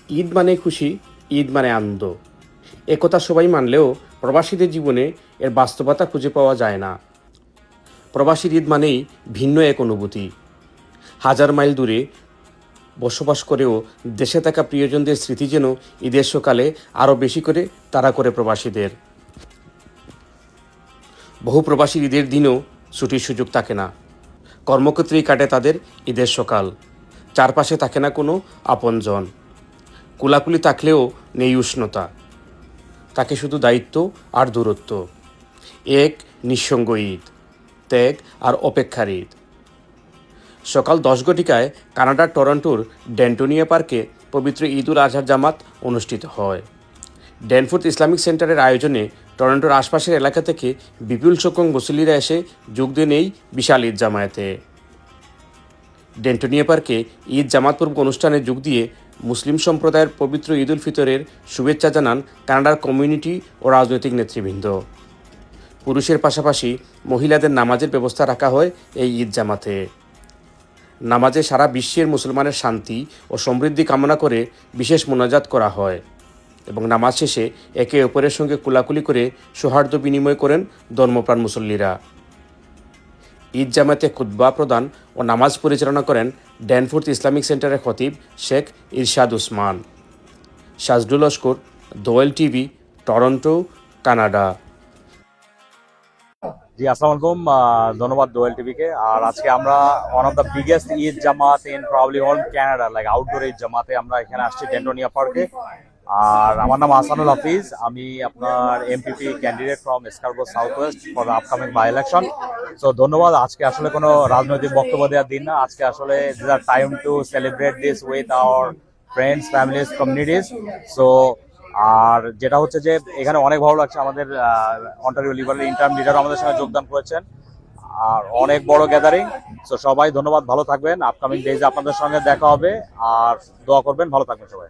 ঈদ মানে খুশি, ঈদ মানে আনন্দ। একথা সবাই মানলেও প্রবাসীদের জীবনে এর বাস্তবতা খুঁজে পাওয়া যায় না। প্রবাসীর ঈদ মানেই ভিন্ন এক অনুভূতি। হাজার মাইল দূরে বসবাস করেও দেশে থাকা প্রিয়জনদের স্মৃতি যেন ঈদের সকালে আরও বেশি করে তাড়া করে প্রবাসীদের। বহু প্রবাসীর ঈদের দিনও ছুটির সুযোগ থাকে না। কর্মক্ষেত্রেই কাটে তাদের ঈদের সকাল। চারপাশে থাকে না কোনো আপনজন। কোলাকুলি থাকলেও নেই উষ্ণতা, তাকে শুধু দায়িত্ব আর দূরত্ব। এক নিঃসঙ্গ ঈদ, ত্যাগ আর অপেক্ষার ঈদ। সকাল 10 ঘটিকায় কানাডার টরন্টোর ড্যান্টোনিয়া পার্কে পবিত্র ঈদ উল আজহার জামাত অনুষ্ঠিত হয়। ড্যানফোর্থ ইসলামিক সেন্টারের আয়োজনে টরন্টোর আশপাশের এলাকা থেকে বিপুল সংখ্যক মুসল্লিরা এসে যোগ দেন এই বিশাল ঈদ জামায়াতে। ড্যান্টোনিয়া পার্কে ঈদ জামাত পূর্ব অনুষ্ঠানে যোগ দিয়ে মুসলিম সম্প্রদায়ের পবিত্র ঈদ উল ফিতরের শুভেচ্ছা জানান কানাডার কমিউনিটি ও রাজনৈতিক নেতৃবৃন্দ। পুরুষের পাশাপাশি মহিলাদের নামাজের ব্যবস্থা রাখা হয় এই ঈদ জামাতে। নামাজে সারা বিশ্বের মুসলমানের শান্তি ও সমৃদ্ধি কামনা করে বিশেষ মোনাজাত করা হয় এবং নামাজ শেষে একে অপরের সঙ্গে কুলাকুলি করে সৌহার্দ্য বিনিময় করেন ধর্মপ্রাণ মুসল্লিরা। ঈদ জামাতে খুতবা প্রদান ও নামাজ পরিচালনা করেন ড্যানফোর্থ ইসলামিক সেন্টারের খতিব শেখ ইরশাদ উসমান। সাজদুল লস্কর, দোয়েল টিভি, টরন্টো, কানাডা। জি, আসসালামু আলাইকুম। ধন্যবাদ দোয়েল টিভিকে। আর আজকে আমরা one of the biggest Eid Jamaat in probably all Canada, like outdoor Eid জামাতে আমরা এখানে আসছি ডেন্টোনিয়া পার্কে। আর আমার নাম আহসানুল হাফিজ, আমি আপনার MPP candidate from Scarborough south west for the upcoming by election. So ধন্যবাদ। আজকে আসলে কোনো রাজনৈতিক বক্তব্য দেওয়ার দিন না, আজকে আসলে this are time to celebrate this with our friends, families, communities. So আর যেটা হচ্ছে যে এখানে অনেক ভালো লাগছে, আমাদের অন্টারিও লিবারেল ইন্টার্ম লিডার আমাদের সঙ্গে যোগদান করেছেন। আর অনেক বড় গ্যাদারিং। সো সবাই ধন্যবাদ, ভালো থাকবেন। আপকামিং ডেজে আপনাদের সঙ্গে দেখা হবে। আর দোয়া করবেন, ভালো থাকবেন সবাই।